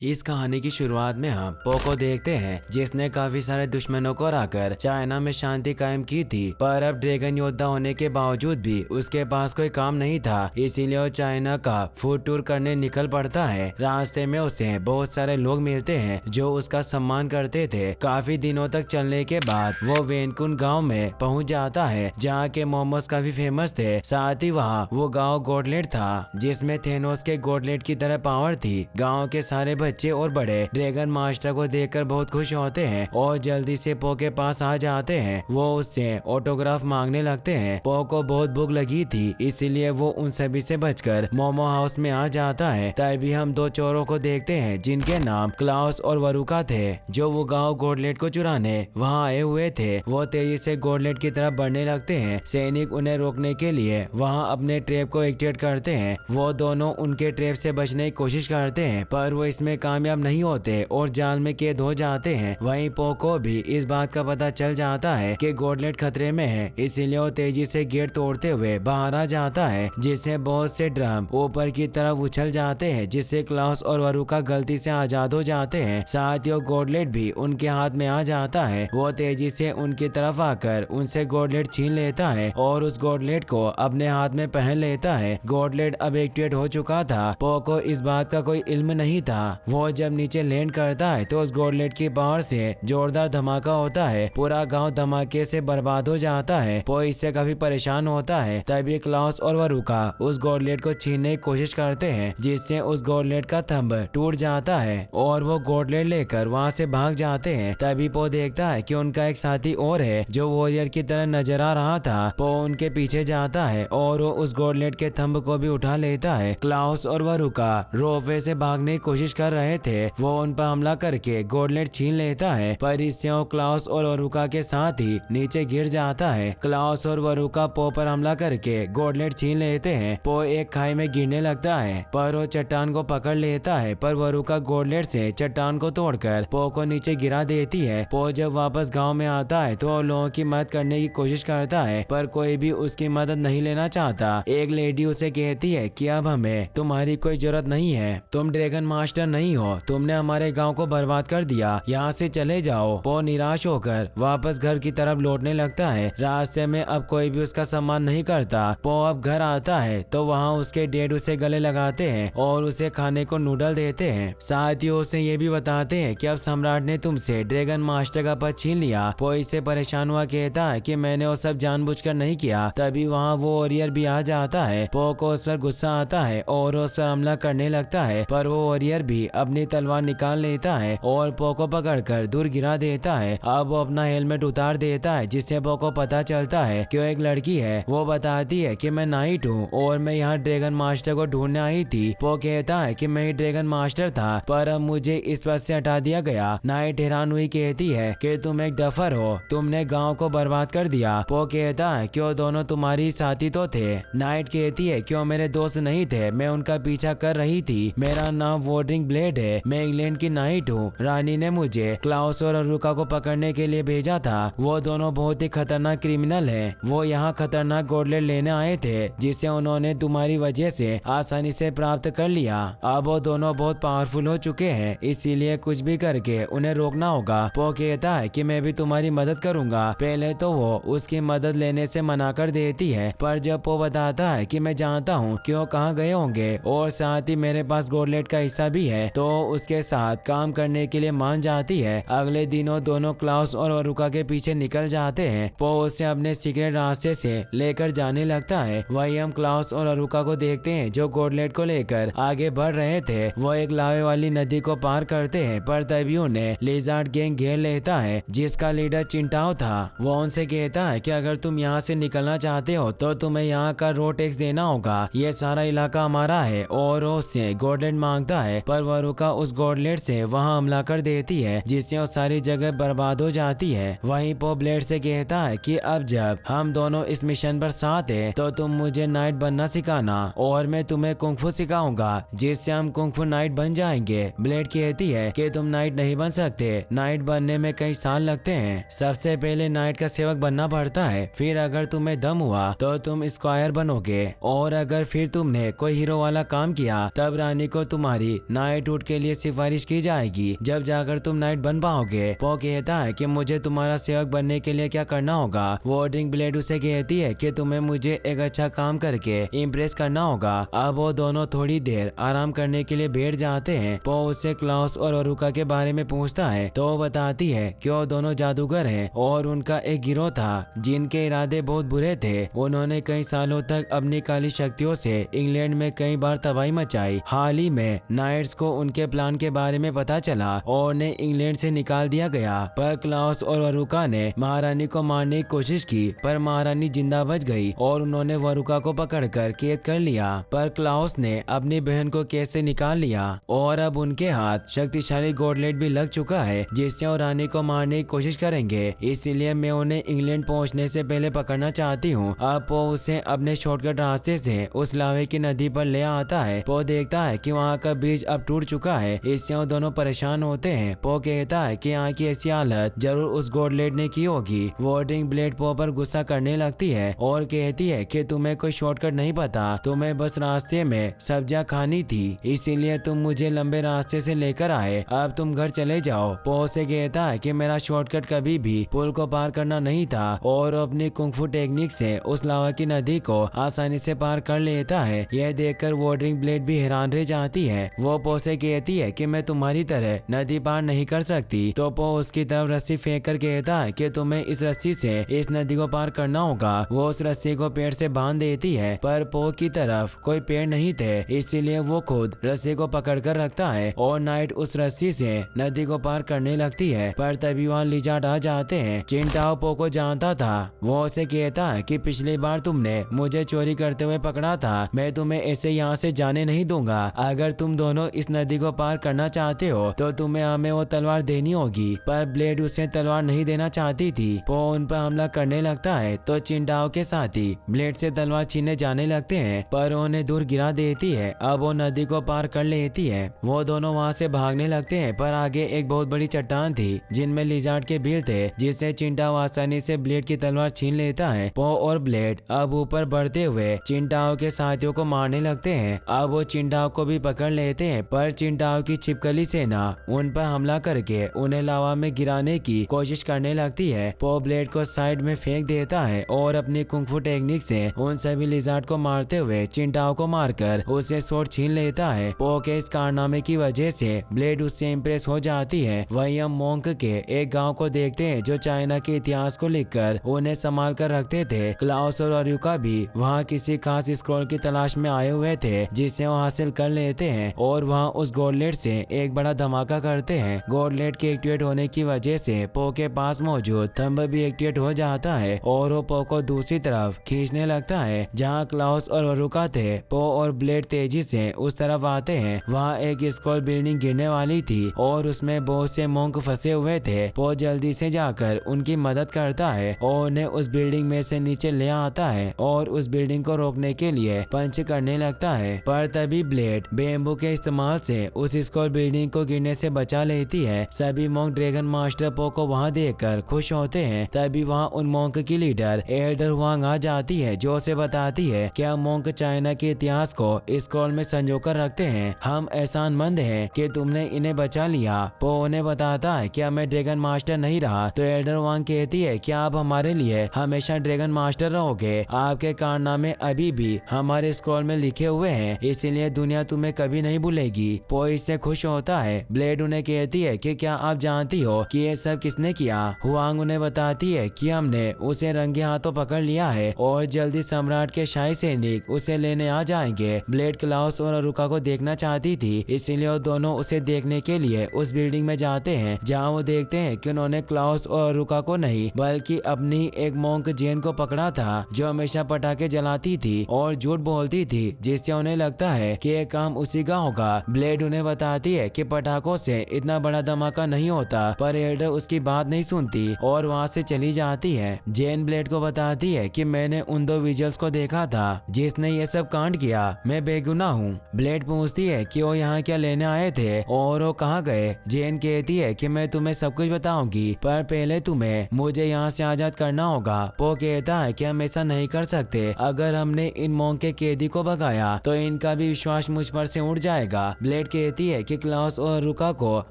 इस कहानी की शुरुआत में हम पो को देखते हैं जिसने काफी सारे दुश्मनों को हराकर चाइना में शांति कायम की थी। पर अब ड्रैगन योद्धा होने के बावजूद भी उसके पास कोई काम नहीं था, इसीलिए वो चाइना का फूड टूर करने निकल पड़ता है। रास्ते में उसे बहुत सारे लोग मिलते हैं जो उसका सम्मान करते थे। काफी दिनों तक चलने के बाद वो वेनकुन गाँव में पहुँच जाता है जहाँ के मोमोज काफी फेमस थे। साथ ही वहाँ वो गाँव गॉडलेट था जिसमें थेनोस के गॉडलेट की तरह पावर थी। गाँव के सारे बच्चे और बड़े ड्रैगन मास्टर को देखकर बहुत खुश होते हैं और जल्दी से पो के पास आ जाते हैं। वो उससे ऑटोग्राफ मांगने लगते हैं। पो को बहुत भूख लगी थी, इसीलिए वो उन सभी से बचकर मोमो हाउस में आ जाता है। तभी हम दो चोरों को देखते हैं जिनके नाम क्लाउस और वरुका थे, जो वो गाँव गॉडलेट को चुराने वहाँ आए हुए थे। वो तेजी से गॉडलेट की तरफ बढ़ने लगते हैं। सैनिक उन्हें रोकने के लिए वहाँ अपने ट्रैप को एक्टिवेट करते हैं। वो दोनों उनके ट्रैप से बचने की कोशिश करते हैं पर वो इसमें कामयाब नहीं होते और जाल में कैद हो जाते हैं। वहीं पो को भी इस बात का पता चल जाता है कि गॉडलेट खतरे में है, इसीलिए वो तेजी से गेट तोड़ते हुए बाहर आ जाता है जिससे बहुत से ड्रम ऊपर की तरफ उछल जाते हैं, जिससे क्लाउस और वरुका गलती से आजाद हो जाते हैं। साथ ही वो गॉडलेट भी उनके हाथ में आ जाता है। वो तेजी से उनकी तरफ आकर उनसे गॉडलेट छीन लेता है और उस गॉडलेट को अपने हाथ में पहन लेता है। गॉडलेट अब एक्टिवेट हो चुका था। पो को इस बात का कोई इल्म नहीं था। वो जब नीचे लैंड करता है तो उस गॉडलेट की पावर से जोरदार धमाका होता है। पूरा गांव धमाके से बर्बाद हो जाता है। वो इससे काफी परेशान होता है। तभी क्लाउस और वरुका उस गॉडलेट को छीनने की कोशिश करते हैं जिससे उस गॉडलेट का थंब टूट जाता है और वो गॉडलेट लेकर वहां से भाग जाते हैं। तभी पो देखता है कि उनका एक साथी और है जो वॉरियर की तरह नजर आ रहा था। पो उनके पीछे जाता है और वो उस गॉडलेट के थंब को भी उठा लेता है। क्लाउस और वरुका रोपवे से भागने की कोशिश कर रहे थे। वो उन पर हमला करके गॉडलेट छीन लेता है पर इससे वो क्लाउस और वरुका के साथ ही नीचे गिर जाता है। क्लाउस और वरुका पो पर हमला करके गॉडलेट छीन लेते हैं। पो एक खाई में गिरने लगता है पर वो चट्टान को पकड़ लेता है पर वरुका गॉडलेट से चट्टान को तोड़कर पो को नीचे गिरा देती है। पो जब वापस गाँव में आता है तो लोगों की मदद करने की कोशिश करता है पर कोई भी उसकी मदद नहीं लेना चाहता। एक लेडी उसे कहती है कि अब हमें तुम्हारी कोई जरूरत नहीं है, तुम ड्रैगन मास्टर नहीं हो, तुमने हमारे गांव को बर्बाद कर दिया, यहाँ से चले जाओ। पो निराश होकर वापस घर की तरफ लौटने लगता है। रास्ते में अब कोई भी उसका सम्मान नहीं करता। पो अब घर आता है तो वहाँ उसके डैड उसे गले लगाते हैं और उसे खाने को नूडल देते हैं। साथ ही उसे ये भी बताते हैं कि अब सम्राट ने तुमसे ड्रैगन मास्टर का पद छीन लिया। पो इससे परेशान हुआ कहता है कि मैंने वो सब जानबूझकर नहीं किया। तभी वहाँ वो वॉरियर भी आ जाता है। पो को उस पर गुस्सा आता है और उस पर हमला करने लगता है पर वो वॉरियर भी अपनी तलवार निकाल लेता है और पो को पकड़कर दूर गिरा देता है। अब वो अपना हेलमेट उतार देता है जिससे पो को पता चलता है कि वो एक लड़की है। वो बताती है कि मैं नाइट हूँ और मैं यहाँ ड्रैगन मास्टर को ढूंढने आई थी। पो कहता है कि मैं ही ड्रैगन मास्टर था पर अब मुझे इस पद से हटा दिया गया। नाइट हैरान हुई कहती है कि तुम एक डफर हो, तुमने गाँव को बर्बाद कर दिया। पो कहता है कि वो दोनों तुम्हारी साथी तो थे। नाइट कहती है कि वो मेरे दोस्त नहीं थे, मैं उनका पीछा कर रही थी। मेरा नाम वॉर्डिंग ब्लेड है, मैं इंग्लैंड की नाइट हूँ। रानी ने मुझे क्लाउस और वरुका को पकड़ने के लिए भेजा था। वो दोनों बहुत ही खतरनाक क्रिमिनल हैं। वो यहाँ खतरनाक गॉडलेट लेने आए थे जिसे उन्होंने तुम्हारी वजह से आसानी से प्राप्त कर लिया। अब वो दोनों बहुत पावरफुल हो चुके हैं, इसीलिए कुछ भी करके उन्हें रोकना होगा। पो कहता है कि मैं भी तुम्हारी मदद करूंगा। पहले तो वो उसकी मदद लेने से मना कर देती है पर जब पो बताता है कि मैं जानता हूँ कि वो कहाँ गए होंगे और साथ ही मेरे पास गॉडलेट का हिस्सा भी है तो उसके साथ काम करने के लिए मान जाती है। अगले दिनों दोनों क्लाउस और वरुका के पीछे निकल जाते हैं। पो उसे अपने सीक्रेट रास्ते से लेकर जाने लगता है। वही हम क्लाउस और वरुका को देखते हैं जो गॉडलेट को लेकर आगे बढ़ रहे थे। वो एक लावे वाली नदी को पार करते हैं पर तभी उन्हें लिजार्ड गैंग घेर लेता है जिसका लीडर चिंटाओ था। वो उनसे कहता है कि अगर तुम यहाँ से निकलना चाहते हो तो तुम्हें यहाँ का रोड टैक्स देना होगा, ये सारा इलाका हमारा है। और उससे गॉडलेट मांगता है पर वरुका उस गॉडलेट से वहाँ हमला कर देती है जिससे वो सारी जगह बर्बाद हो जाती है। वहीं पो ब्लेड से कहता है कि अब जब हम दोनों इस मिशन पर साथ हैं तो तुम मुझे नाइट बनना सिखाना और मैं तुम्हें कुंग-फू सिखाऊंगा जिससे हम कुंग-फू नाइट बन जाएंगे। ब्लेड कहती है कि तुम नाइट नहीं बन सकते, नाइट बनने में कई साल लगते हैं। सबसे पहले नाइट का सेवक बनना पड़ता है, फिर अगर तुम्हें दम हुआ तो तुम स्क्वायर बनोगे और अगर फिर तुमने कोई हीरो वाला काम किया तब रानी को तुम्हारी नाइट एटीट्यूड के लिए सिफारिश की जाएगी जब जाकर तुम नाइट बन पाओगे। पो कहता है कि मुझे तुम्हारा सेवक बनने के लिए क्या करना होगा। वॉर्डिंग ब्लेड उसे कहती है कि तुम्हें मुझे एक अच्छा काम करके इम्प्रेस करना होगा। अब वो दोनों थोड़ी देर आराम करने के लिए बैठ जाते हैं। पो उससे क्लाउस और अरुका के बारे में पूछता है तो वो बताती है कि वो दोनों जादूगर हैं और उनका एक गिरोह था जिनके इरादे बहुत बुरे थे। उन्होंने कई सालों तक अपनी काली शक्तियों से इंग्लैंड में कई बार तबाही मचाई। हाल ही में नाइट्स को उनके प्लान के बारे में पता चला और उन्हें इंग्लैंड से निकाल दिया गया, पर क्लाउस और वरुका ने महारानी को मारने की कोशिश की पर महारानी जिंदा बच गई और उन्होंने वरुका को पकड़कर कैद कर लिया। पर क्लाउस ने अपनी बहन को कैद से निकाल लिया और अब उनके हाथ शक्तिशाली गॉडलेट भी लग चुका है जिससे वो रानी को मारने की कोशिश करेंगे। इसीलिए मैं उन्हें इंग्लैंड पहुंचने से पहले पकड़ना चाहती हूँ। अब पो उसे अपने शॉर्टकट रास्ते से उस लावे की नदी पर ले आता है। पो देखता है कि वहाँ का ब्रिज अब टूट चुका है, इससे वो दोनों परेशान होते हैं। पो कहता है कि यहाँ की ऐसी हालत जरूर उस गॉडलेट ने की होगी। वॉर्डिंग ब्लेड पो पर गुस्सा करने लगती है और कहती है कि तुम्हें कोई शॉर्टकट नहीं पता, तुम्हें बस रास्ते में सब्जियां खानी थी, इसीलिए तुम मुझे लंबे रास्ते से लेकर आए। अब तुम घर चले जाओ। पो से कहता है कि मेरा शॉर्टकट कभी भी पुल को पार करना नहीं था और अपनी कुंग-फू टेक्निक से उस लावा की नदी को आसानी से पार कर लेता है। यह देखकर वॉर्डिंग ब्लेड भी हैरान रह जाती है। वो पो से कहती है कि मैं तुम्हारी तरह नदी पार नहीं कर सकती। तो पो उसकी तरफ रस्सी फेंक कर कहता है कि तुम्हें इस रस्सी से इस नदी को पार करना होगा। वो उस रस्सी को पेड़ से बांध देती है पर पो की तरफ कोई पेड़ नहीं थे, इसीलिए वो खुद रस्सी को पकड़ कर रखता है और नाइट उस रस्सी से नदी को पार करने लगती है। पर तभी वहाँ लिजार्ड आ जाते हैं। चिंटाओ पो को जानता था। वो उसे कहता है कि पिछली बार तुमने मुझे चोरी करते हुए पकड़ा था, मैं तुम्हें ऐसे यहाँ से जाने नहीं दूंगा। अगर तुम दोनों इस नदी को पार करना चाहते हो तो तुम्हें हमें वो तलवार देनी होगी। पर ब्लेड उसे तलवार नहीं देना चाहती थी। पो उन पर हमला करने लगता है तो चिंटाओ के साथी ब्लेड से तलवार छीनने जाने लगते हैं पर उन्हें दूर गिरा देती है। अब वो नदी को पार कर लेती है। वो दोनों वहाँ से भागने लगते हैं पर आगे एक बहुत बड़ी चट्टान थी जिनमें लिजार्ड के बिल थे, जिससे चिंटाओ आसानी से ब्लेड की तलवार छीन लेता है। पो और ब्लेड अब ऊपर बढ़ते हुए चिंटाओ के साथियों को मारने लगते हैं। अब वो चिंटाओ को भी पकड़ लेते हैं पर चिंटाओ की छिपकली सेना उन पर हमला करके उन्हें लावा में गिराने की कोशिश करने लगती है। पो ब्लेड को साइड में फेंक देता है और अपनी कुंग-फू टेक्निक से उन सभी लिजार्ड को मारते हुए चिंटाओ को मारकर उसे स्वॉर्ड छीन लेता है। पो के इस कारनामे की वजह से ब्लेड उससे इम्प्रेस हो जाती है। वहीं हम मोंक के एक गांव को देखते हैं जो चाइना के इतिहास को लिखकर उन्हें संभाल कर रखते थे। क्लाउस और अरुका भी वहाँ किसी खास स्क्रॉल की तलाश में आए हुए थे जिसे वो हासिल कर लेते हैं और वहाँ उस गॉडलेट से एक बड़ा धमाका करते हैं। गॉडलेट के एक्टिवेट होने की वजह से पो के पास मौजूद थंब भी एक्टिवेट हो जाता है और वो पो को दूसरी तरफ खींचने लगता है जहाँ क्लाउस और अरुका थे। पो और ब्लेड तेजी से उस तरफ आते हैं। वहाँ एक स्क्रॉल बिल्डिंग गिरने वाली थी और उसमें बहुत से मोंक फंसे हुए थे। पो जल्दी से जाकर उनकी मदद करता है और उन्हें उस बिल्डिंग में से नीचे ले आता है और उस बिल्डिंग को रोकने के लिए पंच करने लगता है। पर तभी ब्लेड बेम्बू के इस्तेमाल से उस स्क्रॉल बिल्डिंग को गिरने से बचा लेती है। सभी मोंक ड्रैगन मास्टर पो को वहाँ देखकर खुश होते हैं। तभी वहाँ उन मोंक की लीडर एल्डर हुआंग आ जाती है जो उसे बताती है कि हम मोंक चाइना के इतिहास को स्क्रॉल में संजोकर रखते हैं। हम एहसानमंद हैं कि तुमने इन्हें बचा लिया। पो उन्हें बताता है कि मैं ड्रैगन मास्टर नहीं रहा तो एल्डर हुआंग कहती है कि आप हमारे लिए हमेशा ड्रैगन मास्टर रहोगे। आपके कारनामे अभी भी हमारे स्क्रॉल में लिखे हुए हैं, इसीलिए दुनिया तुम्हें कभी नहीं भूलेगी। पो इससे खुश होता है। ब्लेड उन्हें कहती है कि क्या आप जानती हो कि ये सब किसने किया। हुआंग उन्हें बताती है कि हमने उसे रंगे हाथों पकड़ लिया है और जल्दी सम्राट के शाही सैनिक उसे लेने आ जाएंगे। ब्लेड क्लाउस और अरुका को देखना चाहती थी, इसीलिए वो दोनों उसे देखने के लिए उस बिल्डिंग में जाते हैं जहाँ वो देखते हैं कि उन्होंने क्लाउस और अरुका को नहीं बल्कि अपनी एक मोंक जेन को पकड़ा था जो हमेशा पटाखे जलाती थी और झूठ बोलती थी, जिससे उन्हें लगता है कि ये काम उसी का होगा। ब्लेड उन्हें बताती है कि पटाखों से इतना बड़ा धमाका नहीं होता पर एल्डर उसकी बात नहीं सुनती और वहाँ से चली जाती है। जेन ब्लेड को बताती है कि मैंने उन दो विजुअल्स को देखा था जिसने ये सब कांड किया, मैं बेगुनाह हूँ। ब्लेड पूछती है कि वो यहाँ क्या लेने आए थे और वो कहाँ गए। जेन कहती है कि मैं तुम्हें सब कुछ बताऊंगी पर पहले तुम्हें मुझे यहाँ से आजाद करना होगा। पो कहता है कि हम ऐसा नहीं कर सकते, अगर हमने इन मोंक के कैदी को भगाया तो इनका भी विश्वास मुझ पर से उड़ जाएगा। ब्लेड ब्लेड कहती है कि क्लाउस और रुका को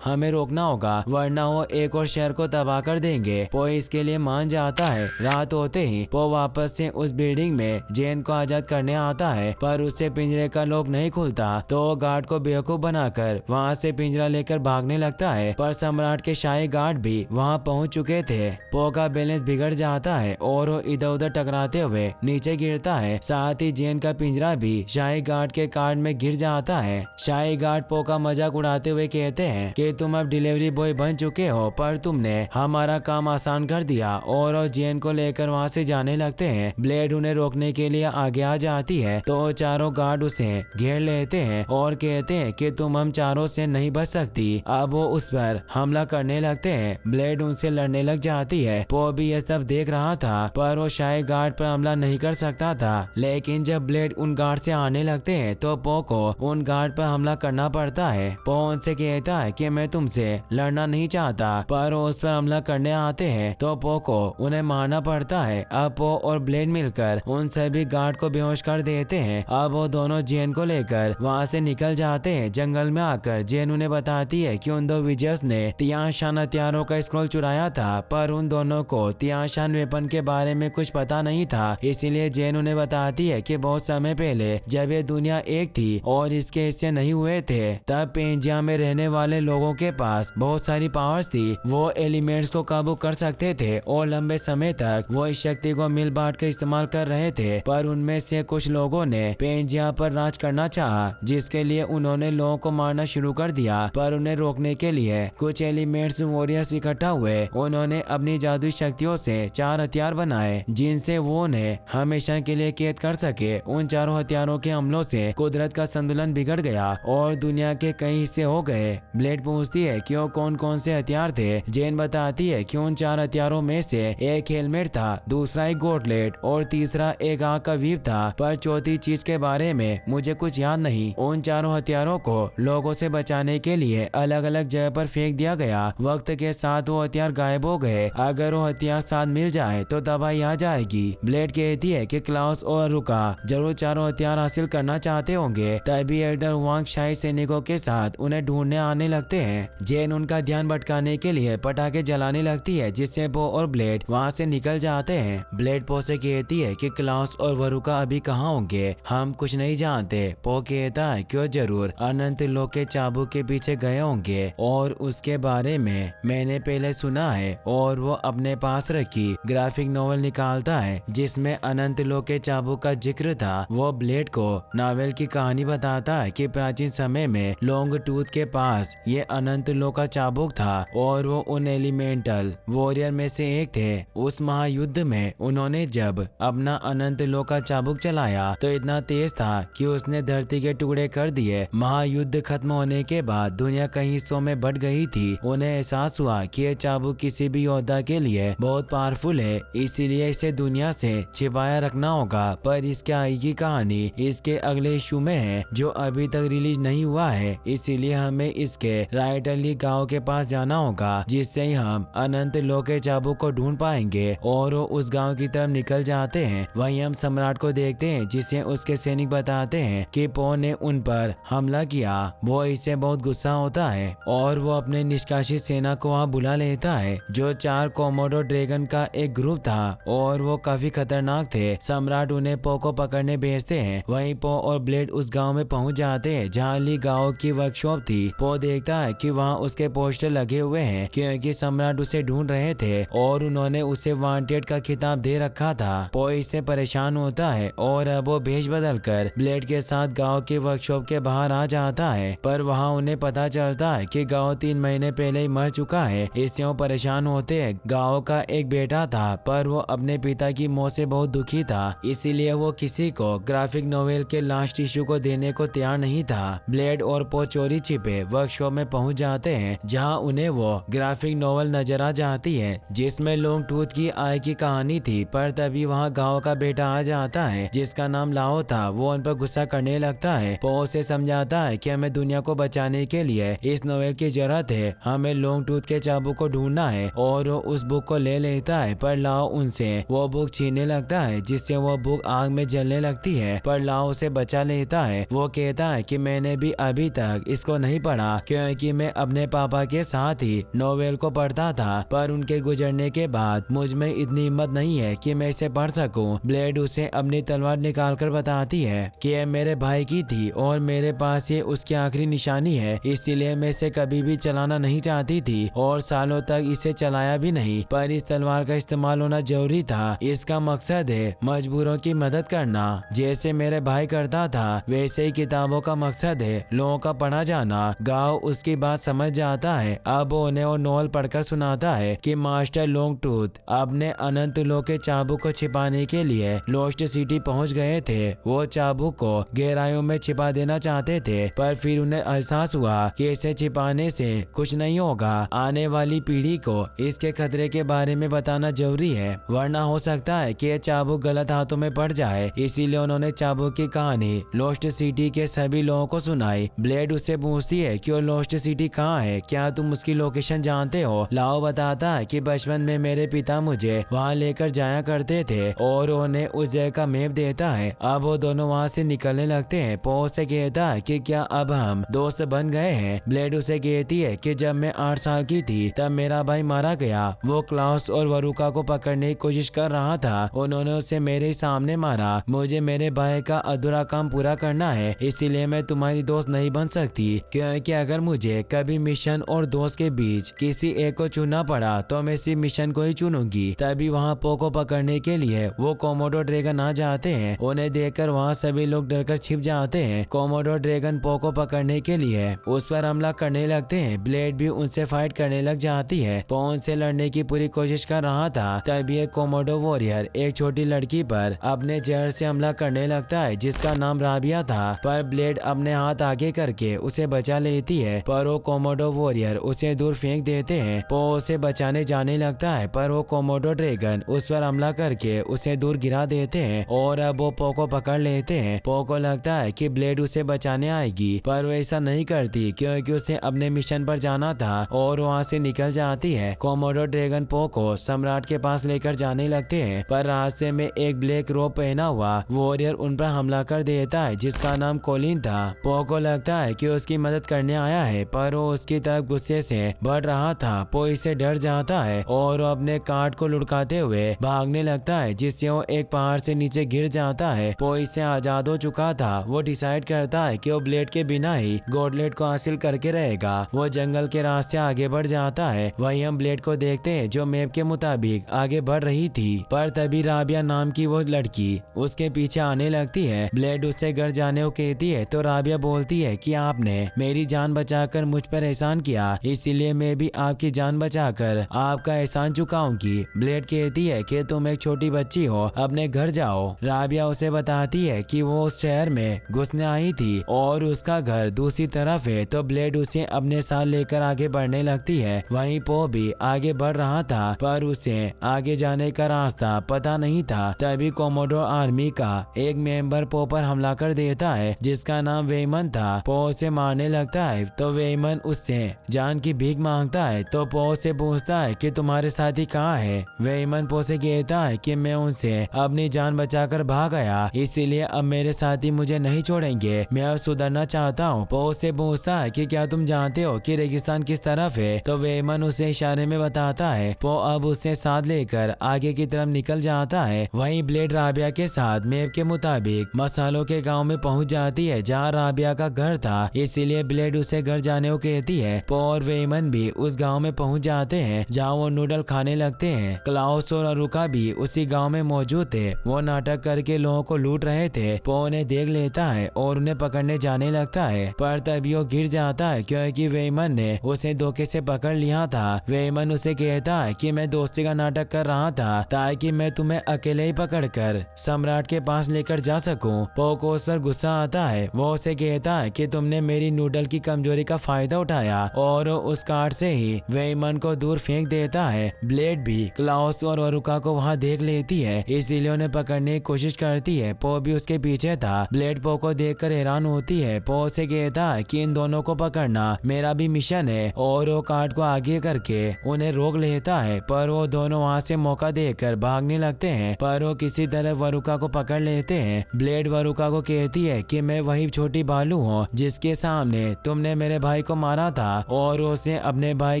हमें रोकना होगा वरना वो एक और शहर को तबाह कर देंगे। पो इसके लिए मान जाता है। रात होते ही पो वापस से उस बिल्डिंग में जेन को आजाद करने आता है, पर उससे पिंजरे का लॉक नहीं खुलता तो गार्ड को बेवकूफ बनाकर वहाँ से पिंजरा लेकर भागने लगता है। पर सम्राट के शाही गार्ड भी वहाँ पहुँच चुके थे। पो का बैलेंस बिगड़ जाता है और वो इधर उधर टकराते हुए नीचे गिरता है। साथ ही जेन का पिंजरा भी शाही गार्ड के कार्ड में गिर जाता है। शाही गार्ड पो का मजाक उड़ाते हुए कहते हैं कि तुम अब डिलीवरी बॉय बन चुके हो, पर तुमने हमारा काम आसान कर दिया, और जेन को लेकर वहाँ से जाने लगते हैं। ब्लेड उन्हें रोकने के लिए आगे आ जाती है तो चारों गार्ड उसे घेर लेते हैं और कहते हैं कि तुम हम चारों से नहीं बच सकती। अब वो उस पर हमला करने लगते हैं। ब्लेड उनसे लड़ने लग जाती है। पो भी ये सब देख रहा था, पर वो शाही गार्ड पर हमला नहीं कर सकता था। लेकिन जब ब्लेड उन गार्ड से आने लगते हैं तो पो को उन गार्ड पर हमला करना पड़ता है। पो उनसे कहता है कि मैं तुमसे लड़ना नहीं चाहता, पर वो उस पर हमला करने आते हैं तो पो को उन्हें मारना पड़ता है। अब पो और ब्लेड मिलकर उन सभी गार्ड को बेहोश कर देते हैं। अब वो दोनों जेन को लेकर वहाँ से निकल जाते हैं। जंगल में आकर जेन उन्हें बताती है कि उन दो विजयर्स ने तियानशान हथियारों का स्क्रॉल चुराया था, पर उन दोनों को तियानशान वेपन के बारे में कुछ पता नहीं था। इसीलिए जेन उन्हें बताती है कि बहुत समय पहले जब ये दुनिया एक थी और इसके हिस्से नहीं हुए थे, तब पेंजिया में रहने वाले लोगों के पास बहुत सारी पावर्स थी। वो एलिमेंट्स को काबू कर सकते थे और लंबे समय तक वो इस शक्ति को मिल बांट कर इस्तेमाल कर रहे थे। पर उनमें से कुछ लोगों ने पेंजिया पर राज करना चाहा, जिसके लिए उन्होंने लोगों को मारना शुरू कर दिया। पर उन्हें रोकने के लिए कुछ एलिमेंट्स वॉरियर्स इकट्ठा हुए। उन्होंने अपनी जादुई शक्तियों से 4 हथियार बनाए जिनसे वो उन्हें हमेशा के लिए कैद कर सके। उन चारों हथियारों के हमलों से कुदरत का संतुलन बिगड़ गया और दुनिया के कई हिस्से हो गए। ब्लेड पूछती है कि वो कौन कौन से हथियार थे। जेन बताती है कि उन 4 हथियारों में से एक हेलमेट था, दूसरा एक गोटलेट और तीसरा एक आग का वीप था, पर चौथी चीज के बारे में मुझे कुछ याद नहीं। उन चारों हथियारों को लोगों से बचाने के लिए अलग अलग जगह पर फेंक दिया गया। वक्त के साथ वो हथियार गायब हो गए। अगर वो हथियार साथ मिल जाए तो तबाही आ जाएगी। ब्लेड कहती है कि क्लाउस और रुका जरूर चारों हथियार हासिल करना चाहते होंगे। तभी एल्डर वांग शाही सैनिकों के साथ उन्हें ढूंढने आने लगते हैं। जेन उनका ध्यान भटकाने के लिए पटाखे जलाने लगती है, जिससे पो और ब्लेड वहाँ से निकल जाते हैं। ब्लेड पो से कहती है कि क्लाउस और वरुका अभी कहाँ होंगे, हम कुछ नहीं जानते। पो कहता है क्यों जरूर अनंत लोक के चाबुक के पीछे गए होंगे और उसके बारे में मैंने पहले सुना है। और वो अपने पास रखी ग्राफिक नॉवेल निकालता है जिसमें अनंत लोक के चाबुक का जिक्र था। वो ब्लेड को नॉवेल की कहानी बताता है कि प्राचीन समय में लॉन्ग टूथ के पास ये अनंत लोक का चाबुक था और वो उन एलिमेंटल वॉरियर में से एक थे। उस महायुद्ध में उन्होंने जब अपना अनंत लोक का चाबुक चलाया तो इतना तेज था कि उसने धरती के टुकड़े कर दिए। महायुद्ध खत्म होने के बाद दुनिया कई हिस्सों में बट गई थी। उन्हें एहसास हुआ कि ये चाबुक किसी भी योद्धा के लिए बहुत पावरफुल है, इसीलिए इसे दुनिया से छिपाया रखना होगा। पर इसके आगे की कहानी इसके अगले इशू में है जो अभी तक रिलीज नहीं हुआ है, इसीलिए हमें इसके राइटर ली गांव के पास जाना होगा, जिससे ही हम अनंत लोक के चाबुक को ढूंढ पाएंगे। और वो उस गांव की तरफ निकल जाते हैं। वहीं हम सम्राट को देखते हैं जिसे उसके सैनिक बताते हैं कि पो ने उन पर हमला किया। वो इससे बहुत गुस्सा होता है और वो अपने निष्कासित सेना को वहाँ बुला लेता है, जो 4 कोमोडो ड्रैगन का एक ग्रुप था और वो काफी खतरनाक थे। सम्राट उन्हें पो को पकड़ने भेजते हैं। वहीं पो और ब्लेड उस गांव में पहुंच जाते हैं जहाँ ली गांव की वर्कशॉप थी। पो देखता है कि वहाँ उसके पोस्टर लगे हुए हैं क्योंकि सम्राट उसे ढूंढ रहे थे और उन्होंने उसे वांटेड का खिताब दे रखा था। पो इससे परेशान होता है और अब वो भेष बदल कर ब्लेड के साथ गांव की वर्कशॉप के बाहर आ जाता है, पर वहाँ उन्हें पता चलता है कि गांव 3 महीने पहले ही मर चुका है। इससे वो परेशान होते हैं। गांव का एक बेटा था पर वो अपने पिता की मौत से बहुत दुखी था, इसीलिए वो किसी को ग्राफिक नॉवेल के लास्ट इशू को देने को तैयार नहीं था। ब्लेड और पो चोरी छिपे वर्कशॉप में पहुंच जाते हैं जहां उन्हें वो ग्राफिक नॉवेल नजर आ जाती है जिसमें लॉन्ग टूथ की आय की कहानी थी। पर तभी वहां गांव का बेटा आ जाता है जिसका नाम लाओ था। वो उन पर गुस्सा करने लगता है। पो उसे समझाता है कि हमें दुनिया को बचाने के लिए इस नॉवेल की जरूरत है, हमें लॉन्ग टूथ के चाबुक को ढूंढना है। और वो उस बुक को ले लेता है, पर लाओ उनसे वो बुक छीनने लगता है जिससे वो बुक आग में जलने लगती है। पर लाओ उसे बचा लेता है। वो कहता है कि मैंने भी अभी तक इसको नहीं पढ़ा क्योंकि मैं अपने पापा के साथ ही नोवेल को पढ़ता था, पर उनके गुजरने के बाद मुझ में इतनी हिम्मत नहीं है कि मैं इसे पढ़ सकूं। ब्लेड उसे अपनी तलवार निकालकर बताती है कि यह मेरे भाई की थी और मेरे पास ये उसकी आखिरी निशानी है, इसीलिए मैं इसे कभी भी चलाना नहीं चाहती थी और सालों तक इसे चलाया भी नहीं, पर इस तलवार का इस्तेमाल होना जरूरी था। इसका मकसद है मजबूरों की मदद करना, जैसे मेरे भाई करता था वैसे ही किताबों का मकसद है लोगों का पढ़ा जाना। गांव उसकी बात समझ जाता है। अब उन्हें और नॉवल पढ़कर सुनाता है कि मास्टर लॉन्ग टूथ अपने अनंत लोक के चाबुक को छिपाने के लिए लॉस्ट सिटी पहुंच गए थे। वो चाबुक को गहराइयों में छिपा देना चाहते थे, पर फिर उन्हें एहसास हुआ कि इसे छिपाने से कुछ नहीं होगा। आने वाली पीढ़ी को इसके खतरे के बारे में बताना जरूरी है, वरना हो सकता है कि यह चाबुक गलत हाथों में पड़ जाए। इसीलिए उन्होंने चाबुक की कहानी लॉस्ट सिटी के सभी लोगों को सुनाई। ब्लेड उससे पूछती है कि वो लॉस्ट सिटी कहाँ है, क्या तुम उसकी लोकेशन जानते हो? लाओ बताता है कि बचपन में मेरे पिता मुझे वहाँ लेकर जाया करते थे और उन्हें उस जगह का मैप देता है। अब वो दोनों वहाँ से निकलने लगते हैं। पो से कहता है कि क्या अब हम दोस्त बन गए हैं? ब्लेड उसे कहती है कि जब मैं 8 साल की थी तब मेरा भाई मारा गया। वो क्लाउस और वरुका को पकड़ने की कोशिश कर रहा था, उन्होंने उसे मेरे सामने मारा। मुझे मेरे भाई का अधूरा काम पूरा करना है, इसीलिए मैं तुम्हारी दोस्त नहीं बन सकती, क्योंकि अगर मुझे कभी मिशन और दोस्त के बीच किसी एक को चुनना पड़ा तो मैं सिर्फ मिशन को ही चुनूंगी। तभी वहाँ पो को पकड़ने के लिए वो कोमोडो ड्रैगन आ जाते हैं। उन्हें देखकर वहाँ सभी लोग डरकर छिप जाते हैं। कोमोडो ड्रैगन पो को पकड़ने के लिए उस पर हमला करने लगते हैं। ब्लेड भी उनसे फाइट करने लग जाती है। पो उनसे लड़ने की पूरी कोशिश कर रहा था, तभी एक कोमोडो वॉरियर एक छोटी लड़की पर अपने जहर से हमला करने लगता है जिसका नाम राबिया था, पर ब्लेड अपने हाथ आगे करके उसे बचा लेती है, पर वो कोमोडो वॉरियर उसे दूर फेंक देते हैं। पो उसे बचाने जाने लगता है, पर वो कोमोडो ड्रैगन उस पर हमला करके उसे दूर गिरा देते हैं और अब वो पो को पकड़ लेते हैं। पो को लगता है कि ब्लेड उसे बचाने आएगी, पर वो ऐसा नहीं करती क्योंकि उसे अपने मिशन पर जाना था और वहाँ से निकल जाती है। कोमोडो ड्रैगन पो को सम्राट के पास लेकर जाने लगते हैं, पर रास्ते में एक ब्लैक रोब पहना हुआ वॉरियर उन पर हमला कर देता है जिसका नाम कोलिन था। पो को लगता है कि उसकी मदद करने आया है, पर वो उसकी तरफ गुस्से से बढ़ रहा था। पो इससे डर जाता है और वो अपने कार्ड को लुढ़काते हुए भागने लगता है, जिससे वो एक पहाड़ से नीचे गिर जाता है। पो इससे आजाद हो चुका था। वो डिसाइड करता है कि वो ब्लेड के बिना ही गॉडलेट को हासिल करके रहेगा। वो जंगल के रास्ते आगे बढ़ जाता है। वहीं हम ब्लेड को देखते हैं जो मैप के मुताबिक आगे बढ़ रही थी, पर तभी राबिया नाम की वो लड़की उसके पीछे आने लगती है। ब्लेड उससे घर जाने को कहती है तो राबिया बोलती है कि आपने मेरी जान बचाकर मुझ पर एहसान किया, इसीलिए मैं भी आपकी जान बचाकर आपका एहसान चुकाऊंगी। ब्लेड कहती है कि तुम एक छोटी बच्ची हो, अपने घर जाओ। राबिया उसे बताती है कि वो उस शहर में घुसने आई थी और उसका घर दूसरी तरफ है, तो ब्लेड उसे अपने साथ लेकर आगे बढ़ने लगती है। वहीं पो भी आगे बढ़ रहा था, पर उसे आगे जाने का रास्ता पता नहीं था। तभी कोमोडो आर्मी का एक मेंबर पो पर हमला कर देता है जिसका नाम वेमन था। पो उसे मारने लगता है तो वेमन उससे जान की भीख मांगता है, तो पो से पूछता है कि तुम्हारे साथी कहाँ है। वेमन पो से कहता है कि मैं उनसे अपनी जान बचाकर भाग गया, इसीलिए अब मेरे साथी मुझे नहीं छोड़ेंगे, मैं अब सुधरना चाहता हूँ। पो से पूछता है कि क्या तुम जानते हो कि रेगिस्तान किस तरफ है, तो वेमन उसे इशारे में बताता है। पो अब उसे साथ लेकर आगे की तरफ निकल जाता है। वहीं ब्लेड राबिया के साथ मैप के मुताबिक मसालों के गांव में पहुंच जाती है जहां राबिया का घर था, इसीलिए ब्लेड उसे घर जाने को कहती है। पो और वेमन भी उस गांव में पहुंच जाते हैं जहां वो नूडल खाने लगते हैं। क्लाउस और अरुका भी उसी गांव में मौजूद थे। वो नाटक करके लोगों को लूट रहे थे। पो उन्हें देख लेता है और उन्हें पकड़ने जाने लगता है, पर तभी वो गिर जाता है क्योंकि वेमन ने उसे धोखे से पकड़ लिया था। वेमन उसे कहता है कि मैं दोस्ती का नाटक कर रहा था ताकि मैं तुम्हें अकेले ही पकड़कर सम्राट के पास लेकर जा सकूं। पो को उस पर गुस्सा आता है। वो उसे कहता है कि तुमने मेरी नूडल की कमजोरी का फायदा उठाया और उस कार्ड से ही वेमन को दूर फेंक देता है। ब्लेड भी क्लाउस और वरुका को वहां देख लेती है, इसीलिए उन्हें पकड़ने की कोशिश करती है। पो भी उसके पीछे था। ब्लेड पो को देखकर हैरान होती है। पो उसे कहता है कि इन दोनों को पकड़ना मेरा भी मिशन है और वो कार्ड को आगे करके उन्हें रोक लेता है, पर वो दोनों वहाँ से मौका देकर भागने लगते हैं, पर वो किसी तरह वरुका को पकड़ लेते हैं। ब्लेड वरुका को कहती है कि मैं वही छोटी बालू श्रीगालू हूँ जिसके सामने तुमने मेरे भाई को मारा था, और उसे अपने भाई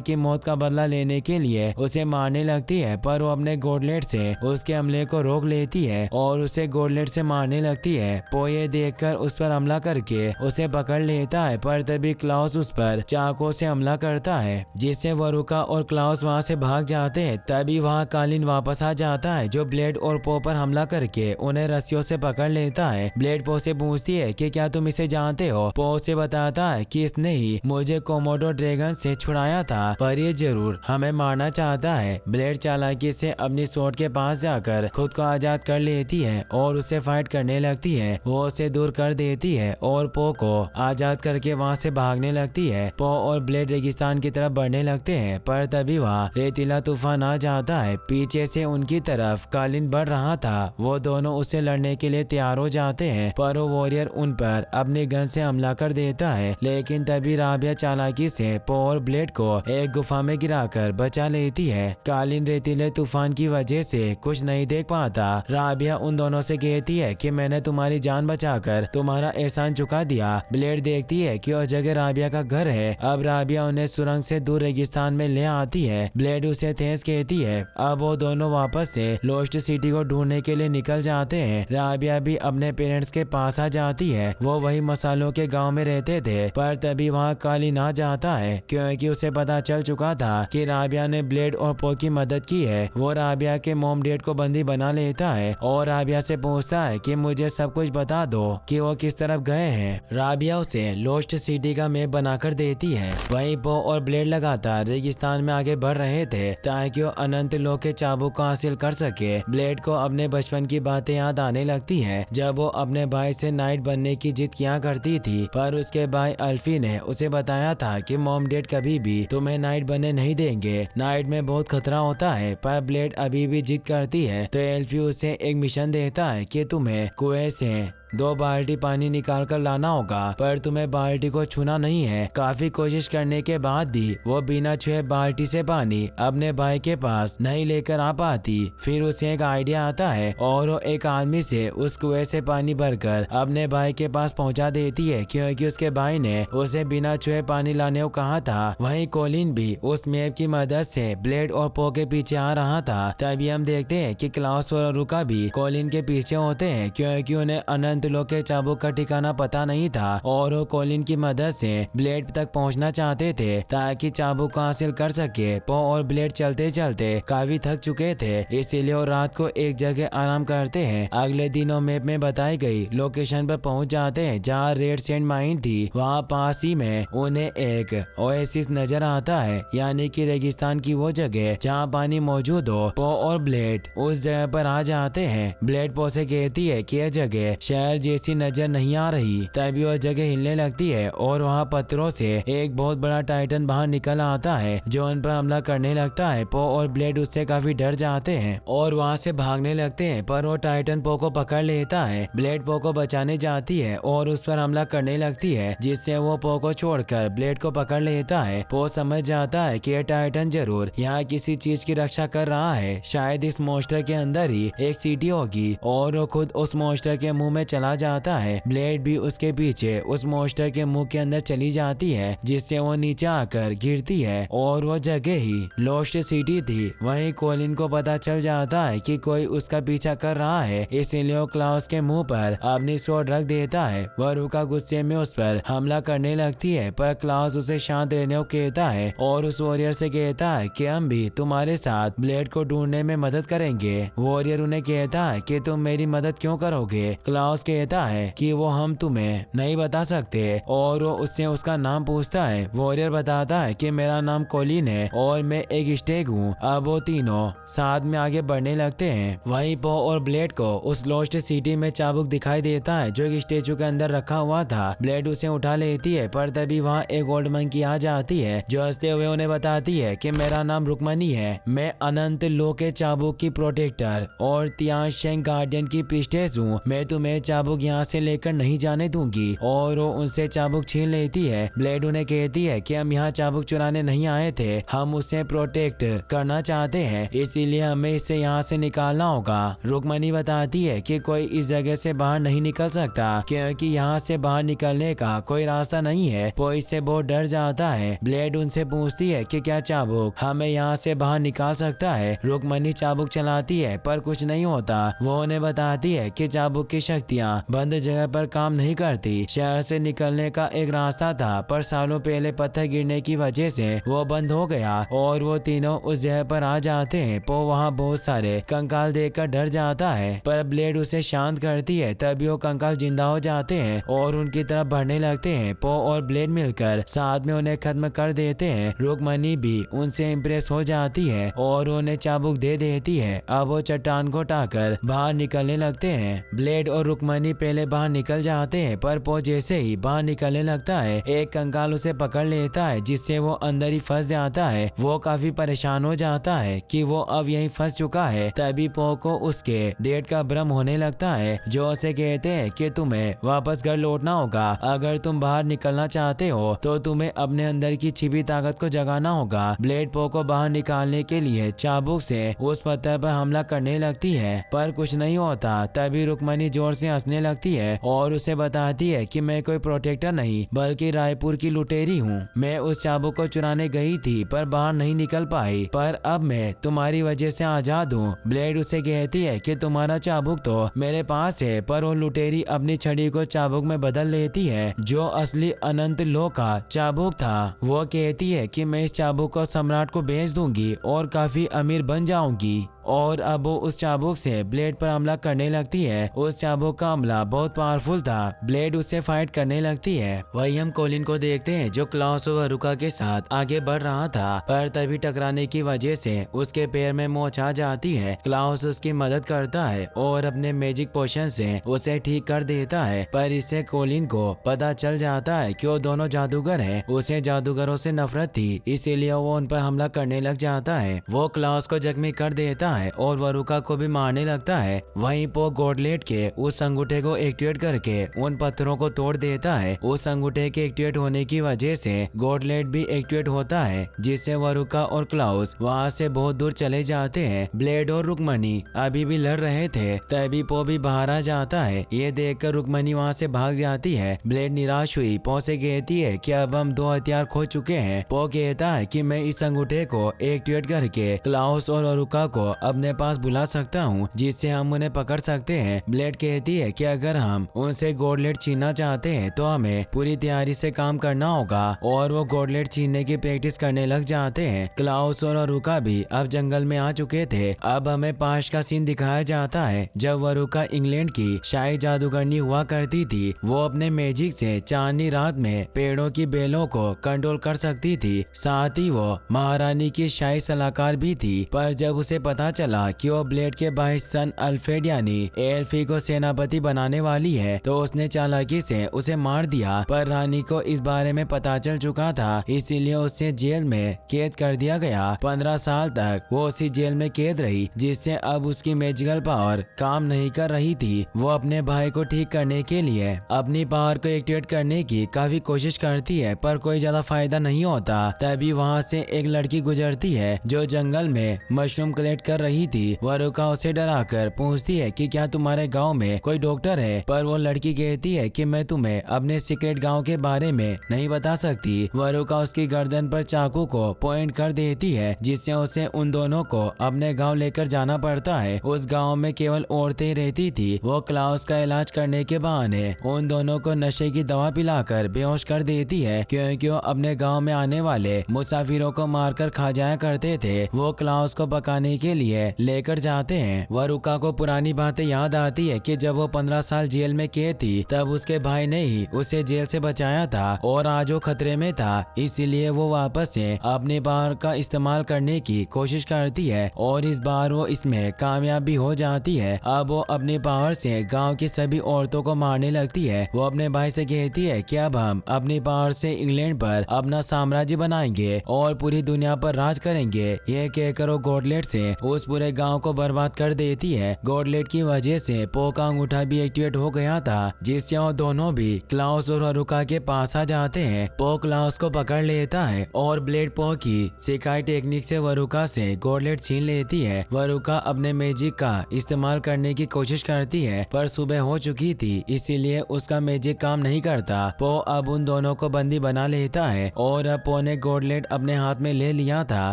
की मौत का बदला लेने के लिए उसे मारने लगती है, पर वो अपने गॉडलेट से उसके हमले को रोक लेती है और उसे गॉडलेट से मारने लगती है। पो ये देखकर उस पर हमला करके उसे पकड़ लेता है, पर तभी क्लाउस उस पर चाकू से हमला करता है, जिससे वरुका और क्लाउस वहां से भाग जाते हैं। तभी वहां कालिन वापस आ जाता है, जो ब्लेड और पो पर हमला करके उन्हें रस्सियों से पकड़ लेता है। ब्लेड पो से पूछती है कि क्या तुम इसे जानते हो। पो उसे बताता है कि इसने ही मुझे कोमोडो ड्रैगन से छुड़ाया था, पर ये जरूर हमें मारना चाहता है। ब्लेड चालाकी से अपनी सोर्ड के पास जाकर खुद को आजाद कर लेती है और उसे फाइट करने लगती है। वो उसे दूर कर देती है और पो को आजाद करके वहाँ से भागने लगती है। पो और ब्लेड रेगिस्तान की तरफ बढ़ने लगते हैं, पर तभी वहाँ रेतीला तूफान आ जाता है। पीछे से उनकी तरफ कालिन बढ़ रहा था। वो दोनों उससे लड़ने के लिए तैयार हो जाते हैं, पर वो वॉरियर उन पर अपनी गन से हमला कर देता है, लेकिन तभी राबिया चालाकी से पो और ब्लेड को एक गुफा में गिराकर बचा लेती है। कालिन रेतीले तूफान की वजह से कुछ नहीं देख पाता। राबिया उन दोनों से कहती है कि मैंने तुम्हारी जान बचाकर तुम्हारा एहसान चुका दिया। ब्लेड देखती है कि उस जगह राबिया का घर है। अब राबिया उन्हें सुरंग से दूर रेगिस्तान में ले आती है। ब्लेड उसे तेज कहती है। अब वो दोनों वापस से लोस्ट सिटी को ढूंढने के लिए निकल जाते हैं। राबिया भी अपने पेरेंट्स के पास आ जाती है। वो वही मसालों के गांव में रहते थे, पर तभी वहाँ कालिन आ जाता है, क्योंकि उसे पता चल चुका था कि राबिया ने ब्लेड और पो की मदद की है। वो राबिया के मॉम डैड को बंदी बना लेता है और राबिया से पूछता है कि मुझे सब कुछ बता दो कि वो किस तरफ गए हैं। राबिया उसे लोस्ट सिटी का मैप बनाकर देती है। वहीं पो और ब्लेड लगातार रेगिस्तान में आगे बढ़ रहे थे ताकि वो अनंत लोक के चाबुक को हासिल कर सके। ब्लेड को अपने बचपन की बातें याद आने लगती है, जब वो अपने भाई से नाइट बनने की जिद किया करती थी, पर उसके भाई अल्फी ने उसे बताया था कि मॉम डैड कभी भी तुम्हें नाइट बनने नहीं देंगे, नाइट में बहुत खतरा होता है। पर ब्लेड अभी भी जिद करती है, तो एल्फी उसे एक मिशन देता है कि तुम्हें कुएं से 2 बाल्टी पानी निकाल कर लाना होगा, पर तुम्हें बाल्टी को छूना नहीं है। काफी कोशिश करने के बाद भी वो बिना छुए बाल्टी से पानी अपने भाई के पास नहीं लेकर आ पाती। फिर उसे एक आइडिया आता है और वो एक आदमी से उस कुएं से पानी भरकर अपने भाई के पास पहुंचा देती है, क्योंकि उसके भाई ने उसे बिना छुए पानी लाने को कहा था। वहीं कोलिन भी उस मैप की मदद से ब्लेड और पो के पीछे आ रहा था। तभी हम देखते हैं कि क्लाउस और रुका भी कोलिन के पीछे होते हैं, क्योंकि उन्हें अनंत लोक के चाबुक का ठिकाना पता नहीं था और वो कोलिन की मदद से ब्लेड तक पहुंचना चाहते थे ताकि चाबुक को हासिल कर सके। पो और ब्लेड चलते चलते काफी थक चुके थे, इसीलिए वो रात को एक जगह आराम करते हैं। अगले दिनों मैप में बताई गई लोकेशन पर पहुंच जाते हैं जहाँ रेड सैंड माइन थी। वहाँ पास ही में उन्हें एक ओएसिस नजर आता है, यानी कि रेगिस्तान की वो जगह जहाँ पानी मौजूद हो। पो और ब्लेड उस जगह पर आ जाते हैं। ब्लेड पो से कहती है कि यह जगह शहर जैसी नजर नहीं आ रही। तभी वह जगह हिलने लगती है और वहाँ पत्थरों से एक बहुत बड़ा टाइटन बाहर निकल आता है, जो उन पर हमला करने लगता है। पो और ब्लेड उससे काफी डर जाते हैं और वहाँ से भागने लगते हैं, पर वो टाइटन पो को पकड़ लेता है। ब्लेड पो को बचाने जाती है और उस पर हमला करने लगती है, जिससे वो पो को छोड़कर ब्लेड को पकड़ लेता है। पो समझ जाता है कि यह टाइटन जरूर यहाँ किसी चीज की रक्षा कर रहा है, शायद इस मॉन्स्टर के अंदर ही एक सिटी होगी, और वो खुद उस मॉन्स्टर के मुंह में चला जाता है। ब्लेड भी उसके पीछे उस मॉन्स्टर के मुंह के अंदर चली जाती है, जिससे वो नीचे आकर गिरती है और वो जगह ही लोस्ट सिटी थी। वहीं कोलिन को पता चल जाता है कि कोई उसका पीछा कर रहा है, इसीलिए वो क्लाउस के मुंह पर अपनी स्वॉर्ड रख देता है। वह रुका गुस्से में उस पर हमला करने लगती है, पर क्लाउस उसे शांत रहने को कहता है और उस वॉरियर से कहता है कि हम भी तुम्हारे साथ ब्लेड को ढूंढने में मदद करेंगे। वॉरियर उन्हें कहता है कि तुम मेरी मदद क्यों करोगे। क्लाउस कहता है कि वो हम तुम्हें नहीं बता सकते, और वो उससे उसका नाम पूछता है। वॉरियर बताता है कि मेरा नाम कोलिन है और मैं एक स्टेग हूँ। अब वो तीनों साथ में आगे बढ़ने लगते हैं। वहीं पो और ब्लेड को उस लोस्ट सिटी में चाबुक दिखाई देता है, जो एक स्टेचू के अंदर रखा हुआ था। ब्लेड उसे उठा लेती है, पर तभी वहाँ एक ओल्ड मंकी आ जाती है, जो हंसते हुए उन्हें बताती है कि मेरा नाम रुक्मणी है, मैं अनंत लोक के चाबुक की प्रोटेक्टर और तियांशेंग गार्डियन की प्रीस्टेस हूँ। मैं तुम्हें चाबुक यहाँ से लेकर नहीं जाने दूंगी और वो उनसे चाबुक छीन लेती है। ब्लेड उन्हें कहती है कि हम यहाँ चाबुक चुराने नहीं आए थे, हम उसे प्रोटेक्ट करना चाहते हैं, इसीलिए हमें इसे यहाँ से निकालना होगा। रुक्मणी बताती है कि कोई इस जगह से बाहर नहीं निकल सकता क्योंकि यहाँ से बाहर निकलने का कोई रास्ता नहीं है। वो इससे बहुत डर जाता है। ब्लेड उनसे पूछती है कि क्या चाबुक हमें यहाँ से बाहर निकाल सकता है। रुक्मणी चाबुक चलाती है पर कुछ नहीं होता। वो उन्हें बताती है कि चाबुक की शक्तियाँ बंद जगह पर काम नहीं करती। शहर से निकलने का एक रास्ता था पर सालों पहले पत्थर गिरने की वजह से वो बंद हो गया और वो तीनों उस जगह पर आ जाते हैं। पो वहाँ बहुत सारे कंकाल देखकर डर जाता है पर ब्लेड उसे शांत करती है। तभी वो कंकाल जिंदा हो जाते हैं और उनकी तरफ बढ़ने लगते हैं। पो और ब्लेड मिलकर साथ में उन्हें खत्म कर देते हैं। रुक्मणी भी उनसे इम्प्रेस हो जाती है और उन्हें चाबुक दे देती है। अब वो चट्टान को उठाकर बाहर निकलने लगते हैं। ब्लेड और रुक्मणी पहले बाहर निकल जाते हैं पर पो जैसे ही बाहर निकलने लगता है एक कंकाल उसे पकड़ लेता है जिससे वो अंदर ही फंस जाता है। वो काफी परेशान हो जाता है कि वो अब यहीं फंस चुका है। तभी पो को उसके डेट का भ्रम होने लगता है जो उसे कहते हैं कि तुम्हें वापस घर लौटना होगा। अगर तुम बाहर निकलना चाहते हो तो तुम्हें अपने अंदर की छिपी ताकत को जगाना होगा। ब्लेड पो को बाहर निकालने के लिए चाबुक से उस पत्थर पर हमला करने लगती है पर कुछ नहीं होता। तभी रुक्मणी जोर से हंसने लगती है और उसे बताती है कि मैं कोई प्रोटेक्टर नहीं बल्कि रायपुर की लुटेरी हूँ। मैं उस चाबुक को चुराने गई थी पर बाहर नहीं निकल पाई, पर अब मैं तुम्हारी वजह से आजाद हूँ। ब्लेड उसे कहती है कि तुम्हारा चाबुक तो मेरे पास है, पर वो लुटेरी अपनी छड़ी को चाबुक में बदल लेती है जो असली अनंत लो का चाबुक था। वो कहती है कि मैं इस चाबुक को सम्राट को बेच दूंगी और काफी अमीर बन जाऊंगी और अब वो उस चाबुक से ब्लेड पर हमला करने लगती है। उस चाबुक का हमला बहुत पावरफुल था। ब्लेड उससे फाइट करने लगती है। वही हम कोलिन को देखते हैं जो क्लाउस और वरुका के साथ आगे बढ़ रहा था पर तभी टकराने की वजह से उसके पैर में मोच आ जाती है। क्लाउस उसकी मदद करता है और अपने मैजिक पोशन से उसे ठीक कर देता है पर इससे कोलिन को पता चल जाता है कि वो दोनों जादूगर हैं। उसे जादूगरों से नफरत थी इसीलिए वो उन पर हमला करने लग जाता है। वो क्लाउस को जख्मी कर देता है और वरुका को भी मारने लगता है। वहीं पो गॉडलेट के उस अंगूठे को एक्टिवेट करके उन पत्थरों को तोड़ देता है। उस अंगूठे के एक्टिवेट होने की वजह से गॉडलेट भी एक्टिवेट होता है जिससे वरुका और क्लाउस वहां से बहुत दूर चले जाते हैं। ब्लेड और रुक्मणी अभी भी लड़ रहे थे तभी पो भी बाहर आ जाता है। ये देखकर रुक्मणी वहां से भाग जाती है। ब्लेड निराश हुई पो से कहती है कि अब हम 2 हथियार खो चुके हैं। पो कहता है कि मैं इस अंगूठे को एक्टिवेट करके क्लाउस और वरुका को अपने पास बुला सकता हूँ जिससे हम उन्हें पकड़ सकते हैं। ब्लेड कहती है कि अगर हम उनसे गॉडलेट छीनना चाहते हैं तो हमें पूरी तैयारी से काम करना होगा और वो गॉडलेट छीनने की प्रैक्टिस करने लग जाते हैं। क्लाउस और वरुका भी अब जंगल में आ चुके थे। अब हमें पास्ट का सीन दिखाया जाता है जब वरुका इंग्लैंड की शाही जादूगरनी हुआ करती थी। वो अपने मैजिक से चांदनी रात में पेड़ों की बेलों को कंट्रोल कर सकती थी। साथ ही वो महारानी की शाही सलाहकार भी थी। पर जब उसे पता चला कि वो ब्लेड के भाई सन अल्फ्रेड यानी एल्फी को सेनापति बनाने वाली है तो उसने चालाकी से उसे मार दिया। पर रानी को इस बारे में पता चल चुका था इसीलिए उसे जेल में कैद कर दिया गया। 15 साल तक वो उसी जेल में कैद रही जिससे अब उसकी मैजिकल पावर काम नहीं कर रही थी। वो अपने भाई को ठीक करने के लिए अपनी पावर को एक्टिवेट करने की काफी कोशिश करती है पर कोई ज्यादा फायदा नहीं होता। तभी वहाँ से एक लड़की गुजरती है जो जंगल में मशरूम कलेक्ट कर रही थी। वरुका उसे डराकर पूछती है कि क्या तुम्हारे गांव में कोई डॉक्टर है, पर वो लड़की कहती है कि मैं तुम्हें अपने सीक्रेट गांव के बारे में नहीं बता सकती। वरुका उसकी गर्दन पर चाकू को पॉइंट कर देती है जिससे उसे उन दोनों को अपने गांव लेकर जाना पड़ता है। उस गांव में केवल औरतें रहती थी। वो क्लाउस का इलाज करने के बहाने उन दोनों को नशे की दवा पिलाकर बेहोश कर देती है क्योंकि वो अपने गाँव में आने वाले मुसाफिरों को मारकर खा जाया करते थे। वो क्लाउस को पकाने के लिए लेकर जाते हैं। वरुका को पुरानी बातें याद आती है कि जब वो 15 साल जेल में कैद थी तब उसके भाई ने ही उसे जेल से बचाया था और आज वो खतरे में था इसीलिए वो वापस से अपनी पावर का इस्तेमाल करने की कोशिश करती है और इस बार वो इसमें कामयाब भी हो जाती है। अब वो अपनी पावर से गांव की सभी औरतों को मारने लगती है। वो अपने भाई से कहती है कि अब हम अपनी पावर से इंग्लैंड पर अपना साम्राज्य बनाएंगे और पूरी दुनिया पर राज करेंगे। ये कहकर वो गॉडलेट से उस पूरे गांव को बर्बाद कर देती है। गॉडलेट की वजह से पो का अंगूठा भी एक्टिवेट हो गया था, जिससे वो दोनों भी क्लाउस और वरुका के पास आ जाते हैं। पो क्लाउस को पकड़ लेता है और ब्लेड पो की सिखाई टेक्निक से वरुका से गॉडलेट छीन लेती है। वरुका अपने मैजिक का इस्तेमाल करने की कोशिश करती है, पर सुबह हो चुकी थी, इसीलिए उसका मैजिक काम नहीं करता। पो अब उन दोनों को बंदी बना लेता है और अब पो ने गॉडलेट अपने हाथ में ले लिया था।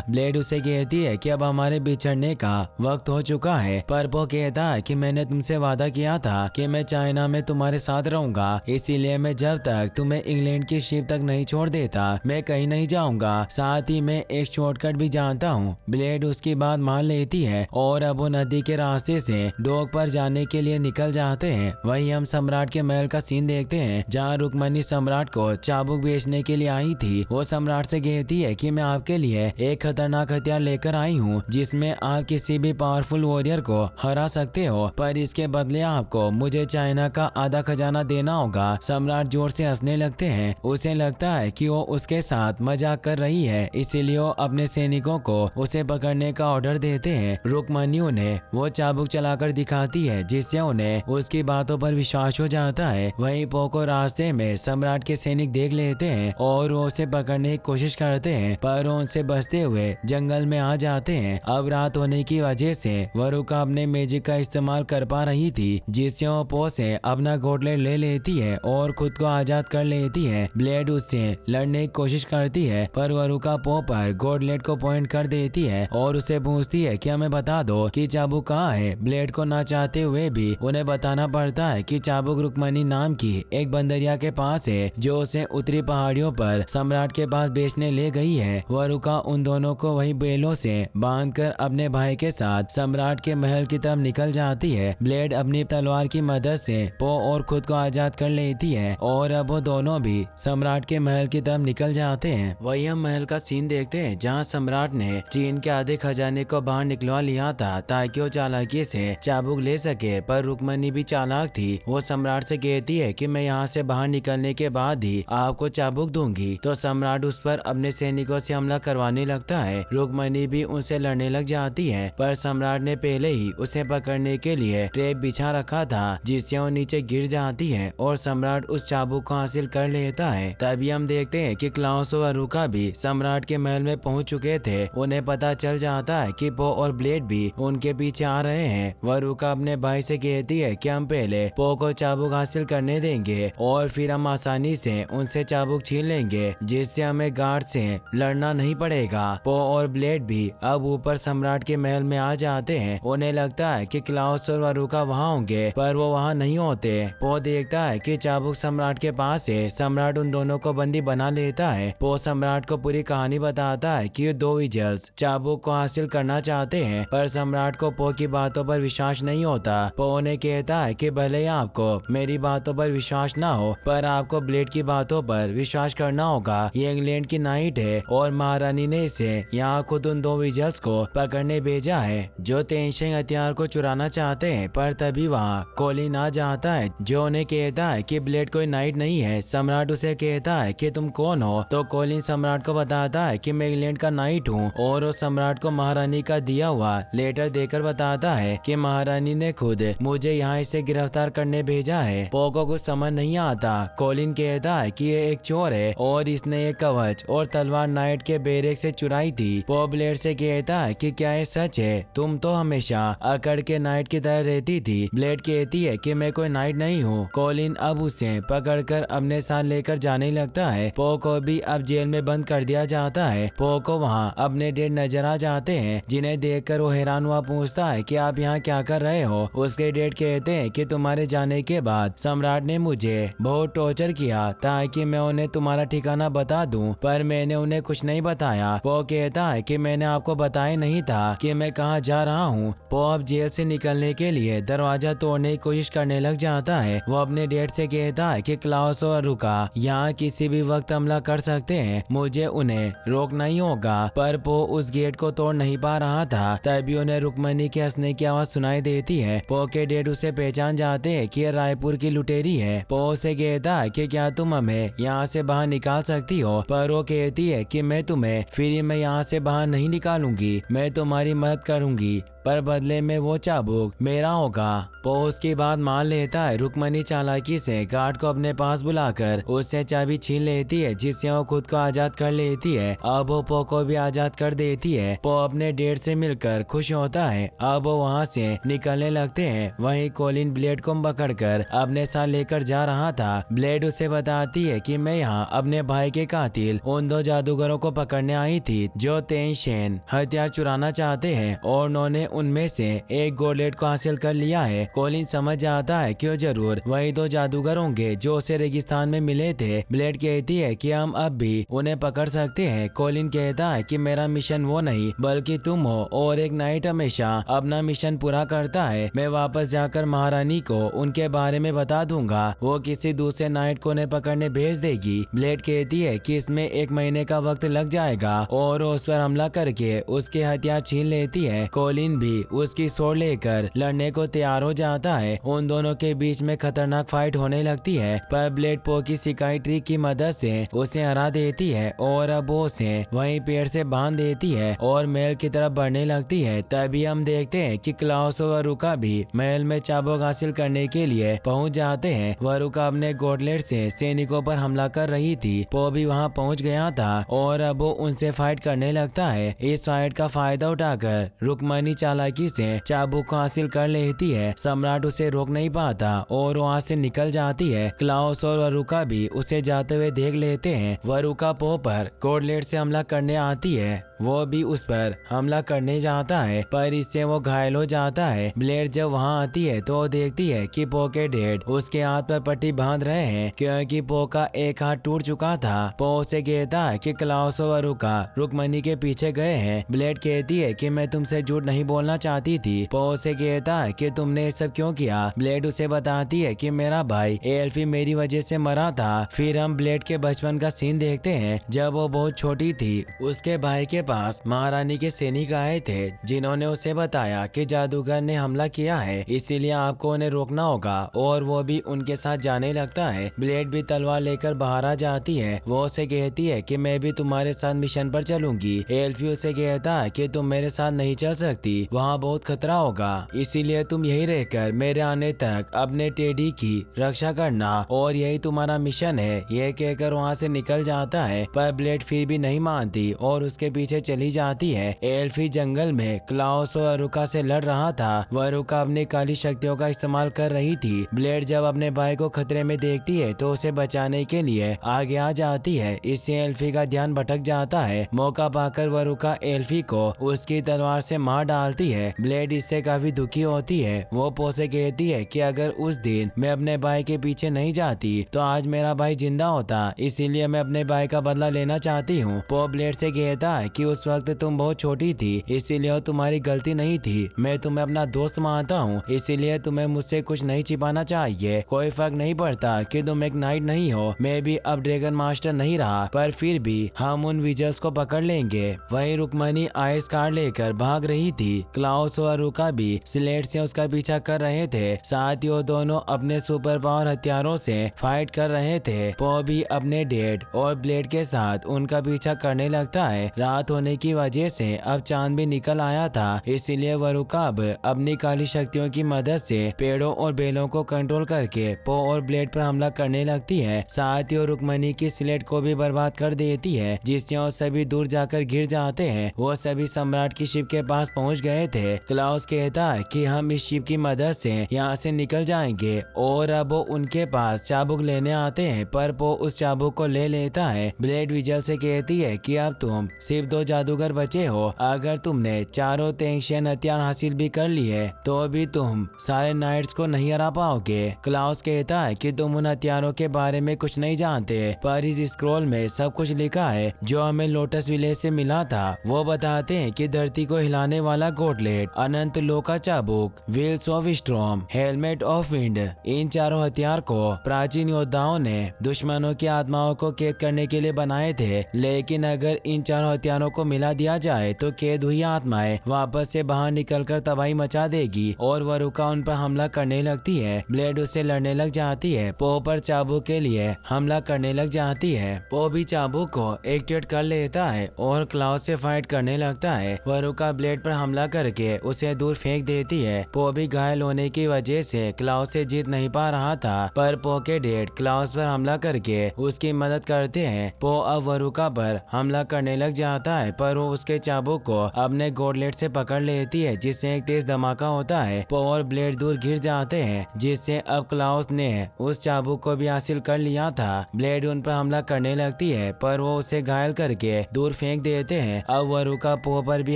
ब्लेड उसे कहती है कि अब हमारे बिछड़ने का वक्त हो चुका है, पर पो कहता है कि मैंने तुमसे वादा किया था कि मैं चाइना में तुम्हारे साथ रहूंगा, इसीलिए मैं जब तक तुम्हें इंग्लैंड की शिप तक नहीं छोड़ देता मैं कहीं नहीं जाऊंगा। साथ ही मैं एक शॉर्टकट भी जानता हूँ। ब्लेड उसकी बात मान लेती है और अब वो नदी के रास्ते से डॉक पर जाने के लिए निकल जाते हैं। वहीं हम सम्राट के महल का सीन देखते हैं, जहाँ रुक्मणी सम्राट को चाबुक बेचने के लिए आई थी। वो सम्राट से कहती है कि मैं आपके लिए एक खतरनाक हथियार लेकर आई हूँ, जिसमें आप किसी भी पावरफुल वॉरियर को हरा सकते हो, पर इसके बदले आपको मुझे चाइना का आधा खजाना देना होगा। सम्राट जोर से हंसने लगते हैं। उसे लगता है कि वो उसके साथ मजाक कर रही है, इसीलिए वो अपने सैनिकों को उसे पकड़ने का ऑर्डर देते हैं। रुक्मणी उन्हें वो चाबुक चलाकर दिखाती है, जिससे उन्हें उसकी बातों पर विश्वास हो जाता है। वहीं पो को रास्ते में सम्राट के सैनिक देख लेते हैं और वो उसे पकड़ने की कोशिश करते हैं, पर वो उनसे बचते हुए जंगल में आ जाते हैं। अब रात होने की वजह से वरुका अपने मैजिक का इस्तेमाल कर पा रही थी, जिससे वो पो से अपना गॉडलेट ले लेती है और खुद को आजाद कर लेती है। ब्लेड उससे लड़ने की कोशिश करती है, पर वरुका पो पर गॉडलेट को पॉइंट कर देती है और उसे पूछती है कि हमें बता दो कि चाबुक कहाँ है। ब्लेड को ना चाहते हुए भी उन्हें बताना पड़ता है कि चाबुक रुक्मणी नाम की एक बंदरिया के पास है, जो उसे उत्तरी पहाड़ियों पर सम्राट के पास बेचने ले गई है। वरुका उन दोनों को वही बेलों से बांधकर अपने भाई के साथ सम्राट के महल की तरफ निकल जाती है। ब्लेड अपनी तलवार की मदद से पो और खुद को आजाद कर लेती है और अब वो दोनों भी सम्राट के महल की तरफ निकल जाते हैं। वही हम महल का सीन देखते हैं, जहाँ सम्राट ने चीन के आधे खजाने को बाहर निकलवा लिया था ताकि वो चालाकी से चाबुक ले सके, पर रुक्मणी भी चालाक थी। वो सम्राट से कहती है कि मैं यहाँ से बाहर निकलने के बाद ही आपको चाबुक दूंगी, तो सम्राट उस पर अपने सैनिकों से हमला करवाने लगता है। रुक्मणी भी उनसे लड़ने लग जाती है, पर सम्राट ने पहले ही उसे पकड़ने के लिए ट्रैप बिछा रखा था, जिससे वो नीचे गिर जाती है और सम्राट उस चाबुक को हासिल कर लेता है। तभी हम देखते हैं कि क्लाउस और वरुका भी सम्राट के महल में पहुंच चुके थे। उन्हें पता चल जाता है कि पो और ब्लेड भी उनके पीछे आ रहे हैं। वरुका अपने भाई से कहती है कि हम पहले पो को चाबुक हासिल करने देंगे और फिर हम आसानी से उनसे चाबुक छीन लेंगे, जिससे हमें गार्ड से लड़ना नहीं पड़ेगा। पो और ब्लेड भी अब ऊपर सम्राट के महल में आ जाते हैं। उन्हें लगता है कि क्लाउस और वरुका वहाँ होंगे, पर वो वहाँ नहीं होते। पो देखता है कि चाबुक सम्राट के पास है। सम्राट उन दोनों को बंदी बना लेता है। पो सम्राट को पूरी कहानी बताता है कि ये दो विजल्स चाबुक को हासिल करना चाहते हैं, पर सम्राट को पो की बातों पर विश्वास नहीं होता। पो उन्हें कहता है कि भले ही आपको मेरी बातों पर विश्वास ना हो, पर आपको ब्लेड की बातों पर विश्वास करना होगा। ये इंग्लैंड की नाइट है और महारानी ने इसे यहाँ खुद उन दो विजल्स को पकड़ने भेजा है, जो तेंशेंग हथियार को चुराना चाहते हैं। पर तभी वहाँ कोलिन आ जाता है, जो उन्हें कहता है कि ब्लेड कोई नाइट नहीं है। सम्राट उसे कहता है कि तुम कौन हो, तो कोलिन सम्राट को बताता है कि मैं इंग्लैंड का नाइट हूँ, और वो सम्राट को महारानी का दिया हुआ लेटर देकर बताता है कि महारानी ने खुद मुझे यहाँ इसे गिरफ्तार करने भेजा है। पो को कुछ समझ नहीं आता। कोलिन कहता है कि ये एक चोर है और इसने एक कवच और तलवार नाइट के बैरक से चुराई थी। पो ब्लेड से कहता है कि क्या ये सच है, तुम तो हमेशा अकड़ के नाइट की तरह रहती थी। ब्लेड कहती है कि मैं कोई नाइट नहीं हूँ। कोलिन अब उसे पकड़कर अपने साथ लेकर जाने लगता है। पो को भी अब जेल में बंद कर दिया जाता है। पो को वहाँ अपने डेड नजर आ जाते हैं, जिन्हें देखकर वो हैरान हुआ पूछता है कि आप यहाँ क्या कर रहे हो। उसके डेड कहते हैं कि तुम्हारे जाने के बाद सम्राट ने मुझे बहुत टॉर्चर किया ताकि मैं उन्हें तुम्हारा ठिकाना बता दूं, पर मैंने उन्हें कुछ नहीं बताया। पो कहता है कि मैंने आपको बताया नहीं था कि मैं कहाँ जा रहा हूँ। पो अब जेल से निकलने के लिए दरवाजा तोड़ने की कोशिश करने लग जाता है। वो अपने डेड से कहता है कि क्लाउस और वरुका यहाँ किसी भी वक्त हमला कर सकते हैं, मुझे उन्हें रोकना ही होगा। पर पो उस गेट को तोड़ नहीं पा रहा था। तभी उन्हें रुक्मणी के हंसने की आवाज सुनाई देती है। पो के डेड उसे पहचान जाते हैं कि यह रायपुर की लुटेरी है। पो उसे कहता है कि क्या तुम हमें यहाँ से बाहर निकाल सकती हो, पर वो कहती है कि मैं तुम्हें फ्री में यहाँ से बाहर नहीं निकालूंगी, मैं तुम्हारी मदद करूंगी। पर बदले में वो चाबुक मेरा होगा। पो उसकी बात मान लेता है। रुक्मणी चालाकी से गार्ड को अपने पास बुलाकर उससे चाबी छीन लेती है, जिससे वो खुद को आजाद कर लेती है। अब वो पो को भी आजाद कर देती है। पो अपने डेट से मिलकर खुश होता है। अब वो वहाँ से निकलने लगते हैं। वहीं कोलिन ब्लेड को पकड़कर अपने साथ लेकर जा रहा था। ब्लेड उसे बताती है कि मैं यहाँ अपने भाई के कातिल उन 2 जादूगरों को पकड़ने आई थी जो तेंशेन हथियार चुराना चाहते हैं और उन्होंने उनमें से एक गोलेट को हासिल कर लिया है। कोलिन समझ जाता है कि वो जरूर वही 2 जादूगर होंगे जो उसे रेगिस्तान में मिले थे। ब्लेड कहती है कि हम अब भी उन्हें पकड़ सकते हैं। कोलिन कहता है कि मेरा मिशन वो नहीं बल्कि तुम हो और एक नाइट हमेशा अपना मिशन पूरा करता है। मैं वापस जाकर महारानी को उनके बारे में बता दूंगा। वो किसी दूसरे नाइट को उन्हें पकड़ने भेज देगी। ब्लेड कहती है कि इसमें 1 महीने का वक्त लग जाएगा और उस पर हमला करके उसके हथियार छीन लेती है। कोलिन भी उसकी सोर लेकर लड़ने को तैयार हो जाता है। उन दोनों के बीच में खतरनाक फाइट होने लगती है, पर ब्लेड पो की सिकाई ट्रिक की मदद से उसे हरा देती है और अब वो उसे वहीं पेड़ से बांध देती है और महल की तरफ बढ़ने लगती है। तभी हम देखते हैं कि क्लाउस और वरुका भी महल में चाबुक हासिल करने के लिए पहुंच जाते हैं। वरुका अपने गॉटलेट से सैनिकों पर हमला कर रही थी। पो भी वहां पहुंच गया था और अब वो उनसे फाइट करने लगता है। इस फाइट का फायदा उठाकर रुक्मणी चालाकी से चाबुक को हासिल कर लेती है। सम्राट उसे रोक नहीं पाता और वहाँ से निकल जाती है। क्लाउस और वरुका भी उसे जाते हुए देख लेते हैं। वरुका पो पर गॉटलेट से हमला करने आती है। वो भी उस पर हमला करने जाता है, पर इससे वो घायल हो जाता है। ब्लेड जब वहाँ आती है तो वो देखती है कि पो के डैड उसके हाथ पर पट्टी बांध रहे हैं क्योंकि पो का एक हाथ टूट चुका था। पो उसे कहता है कि क्लाउस और वरुका रुक्मणी के पीछे गए हैं। ब्लेड कहती है कि मैं तुमसे झूठ नहीं बोलना चाहती थी। पो उसे कहता है कि तुमने ये सब क्यों किया। ब्लेड उसे बताती है कि मेरा भाई एल्फी मेरी वजह से मरा था। फिर हम ब्लेड के बचपन का सीन देखते हैं जब वो बहुत छोटी थी। उसके भाई के पास महारानी के सैनिक आए थे जिन्होंने उसे बताया कि जादूगर ने हमला किया है, इसीलिए आपको उन्हें रोकना होगा और वो भी उनके साथ जाने लगता है। ब्लेड भी तलवार लेकर बाहर आ जाती है। वो उसे कहती है कि मैं भी तुम्हारे साथ मिशन पर चलूंगी। एल्फी उसे कहता है कि तुम मेरे साथ नहीं चल सकती, वहाँ बहुत खतरा होगा, इसीलिए तुम यही रहकर मेरे आने तक अपने टेडी की रक्षा करना और यही तुम्हारा मिशन है। यह कहकर वहाँ से निकल जाता है, पर ब्लेड फिर भी नहीं मानती और उसके पीछे चली जाती है। एल्फी जंगल में क्लाउस और वरुका से लड़ रहा था। वरुका अपनी काली शक्तियों का इस्तेमाल कर रही थी। ब्लेड जब अपने भाई को खतरे में देखती है तो उसे बचाने के लिए आगे आ जाती है। इससे एल्फी का ध्यान भटक जाता है। मौका पाकर वरुका एल्फी को उसकी तलवार से मार डालती है। ब्लेड इससे काफी दुखी होती है। वो पो से कहती है कि अगर उस दिन मैं अपने भाई के पीछे नहीं जाती तो आज मेरा भाई जिंदा होता, इसीलिए मैं अपने भाई का बदला लेना चाहती हूँ। पो ब्लेड से कहता है कि उस वक्त तुम बहुत छोटी थी, इसीलिए तुम्हारी गलती नहीं थी। मैं तुम्हें अपना दोस्त मानता हूँ, इसीलिए तुम्हें मुझसे कुछ नहीं छिपाना चाहिए। कोई फर्क नहीं पड़ता कि तुम एक नाइट नहीं हो, मैं भी अब ड्रैगन मास्टर नहीं रहा, पर फिर भी हम उन विजल्स को पकड़ लेंगे। वहीं रुक्मणी आइस कार्ड लेकर भाग रही थी। क्लाउस और वरुका भी स्लेट से उसका पीछा कर रहे थे। साथ ही वो दोनों अपने सुपर पावर हथियारों से फाइट कर रहे थे। पो भी अपने डैड और ब्लेड के साथ उनका पीछा करने लगता है। रात होने की वजह से अब चांद भी निकल आया था, इसीलिए वरुका अब अपनी काली शक्तियों की मदद से पेड़ों और बेलों को कंट्रोल करके पो और ब्लेड पर हमला करने लगती है। साथ ही वो रुक्मणी की स्लेट को भी बर्बाद कर देती है, जिससे वो सभी दूर जाकर गिर जाते हैं। वो सभी सम्राट की शिप के पास पहुंच गए थे। क्लाउस कहता है कि हम इस शिप की मदद से यहाँ से निकल जाएंगे और अब वो उनके पास चाबुक लेने आते हैं, पर पो उस चाबुक को ले लेता है। ब्लेड विजल से कहती है कि अब तुम सिर्फ 2 जादूगर बचे हो। अगर तुमने चारों तेंशियन हथियार हासिल भी कर लिए तो भी तुम सारे नाइट्स को नहीं हरा पाओगे। क्लाउस कहता है कि तुम उन हथियारों के बारे में कुछ नहीं जानते, पर इस स्क्रॉल में सब कुछ लिखा है जो हमें लोटस विलेज से मिला था। वो बताते हैं कि धरती को हिलाने वाला गॉटलेट, अनंत लो का चाबुक, wheels of storm, helmet of wind, इन चारों हथियार को प्राचीन योद्धाओं ने दुश्मनों की आत्माओं को कैद करने के लिए बनाए थे। लेकिन अगर इन चारों हथियारों को मिला दिया जाए तो कैद हुई आत्माएं वापस से बाहर निकलकर तबाही मचा देगी और वरुका उन पर हमला करने लगती है। ब्लेड उससे लड़ने लग जाती है। पो पर चाबुक के लिए हमला करने लग जाती है। पो भी चाबुक को एक्टिवेट कर लेता है और क्लाउस से फाइट करने लगता है। वरुका ब्लेड पर हमला करके उसे दूर फेंक देती है। पो भी घायल होने की वजह से क्लाउस से जीत नहीं पा रहा था, पर पो के डैड क्लाउस पर हमला करके उसकी मदद करते हैं। पो अब वरुका पर हमला करने लग जाता है, पर वो उसके चाबुक को अपने गॉडलेट से पकड़ लेती है, जिससे एक तेज धमाका होता है। पो और ब्लेड दूर गिर जाते हैं, जिससे अब क्लाउस ने उस चाबुक को भी हासिल कर लिया था। ब्लेड उन पर हमला करने लगती है, पर वो उसे घायल करके दूर फेंक देते हैं। अब वरुका पो पर भी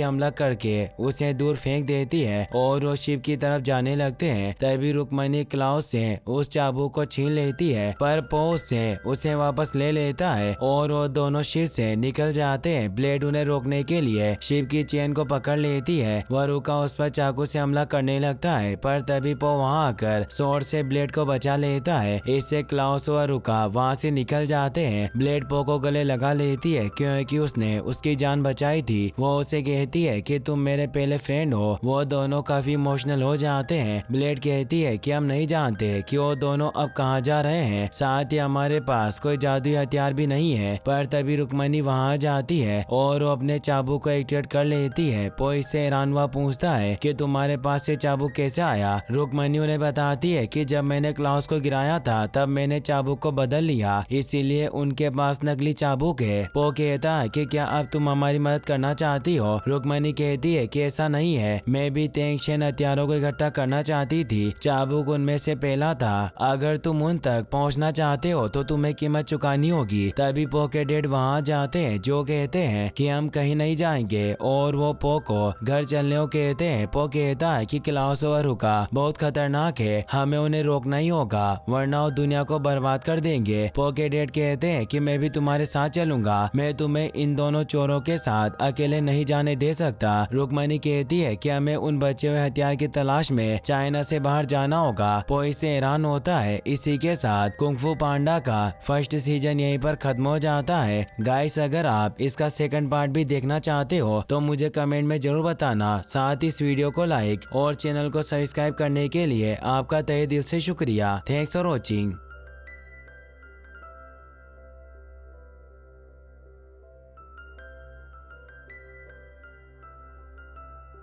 हमला करके उसे दूर फेंक देती है और वो शिप की तरफ जाने लगते हैं। तभी रुक्मणी क्लाउस से उस चाबुक को छीन लेती है, पर पो उससे उसे वापस ले लेता है और वो दोनों शिप से निकल जाते हैं। ब्लेड उन्हें रोकने के लिए शिप की चेन को पकड़ लेती है। वरुका उस पर चाकू से हमला करने लगता है, पर तभी पो वहां आकर स्वॉर्ड से ब्लेड को बचा लेता है। इससे क्लाउस और वरुका वहां से निकल जाते हैं। ब्लेड पो को गले लगा लेती है, क्योंकि उसने उसकी जान बचाई थी। वो उसे कहती है कि तुम मेरे पहले फ्रेंड हो। वो दोनों काफी इमोशनल हो जाते हैं। ब्लेड कहती है कि हम नहीं जानते कि वो दोनों अब कहाँ जा रहे हैं, साथ ही हमारे पास कोई जादुई हथियार भी नहीं है। पर तभी रुक्मणी वहां जाती है और वो अपने चाबुक को एक्टिवेट कर लेती है। पो इससे हैरान हुआ पूछता है कि तुम्हारे पास ये चाबुक कैसे आया। रुक्मणी उन्हें बताती है कि जब मैंने क्लाउस को गिराया था तब मैंने चाबुक को बदल लिया, इसीलिए उनके पास नकली चाबुक है। पो कहता है कि क्या अब तुम हमारी मदद करना चाहती हो। रुक्मणी कहती है कि ऐसा नहीं है, मैं भी तेंगशेन हथियारों को इकट्ठा करना चाहती थी। चाबुक उनमें से पहला था। अगर तुम उन तक पहुंचना चाहते हो तो तुम्हें कीमत चुकानी होगी। तभी पो के डैड वहां जाते हैं, जो कहते हैं कि हम कहीं नहीं जाएंगे और वो पो को घर चलने को कहते हैं। पो कहता है कि क्लाउस और वरुका बहुत खतरनाक है, हमें उन्हें रोकना ही होगा वरना वो दुनिया को बर्बाद कर देंगे। पो के डैड कहते हैं कि मैं भी तुम्हारे साथ चलूंगा, मैं तुम्हें इन दोनों चोरों के साथ अकेले नहीं जाने दे सकता। रुक्मणी कहती है कि हमें उन बचे हुए हथियार की तलाश में चाइना से बाहर जाना होगा। पो इससे हैरान होता है। इसी के साथ कुंग फू पांडा का फर्स्ट सीजन यहीं पर खत्म हो जाता है। गाइस, अगर आप इसका सेकंड पार्ट भी देखना चाहते हो तो मुझे कमेंट में जरूर बताना। साथ ही इस वीडियो को लाइक और चैनल को सब्सक्राइब करने के लिए आपका तहे दिल से शुक्रिया। Thanks for watching.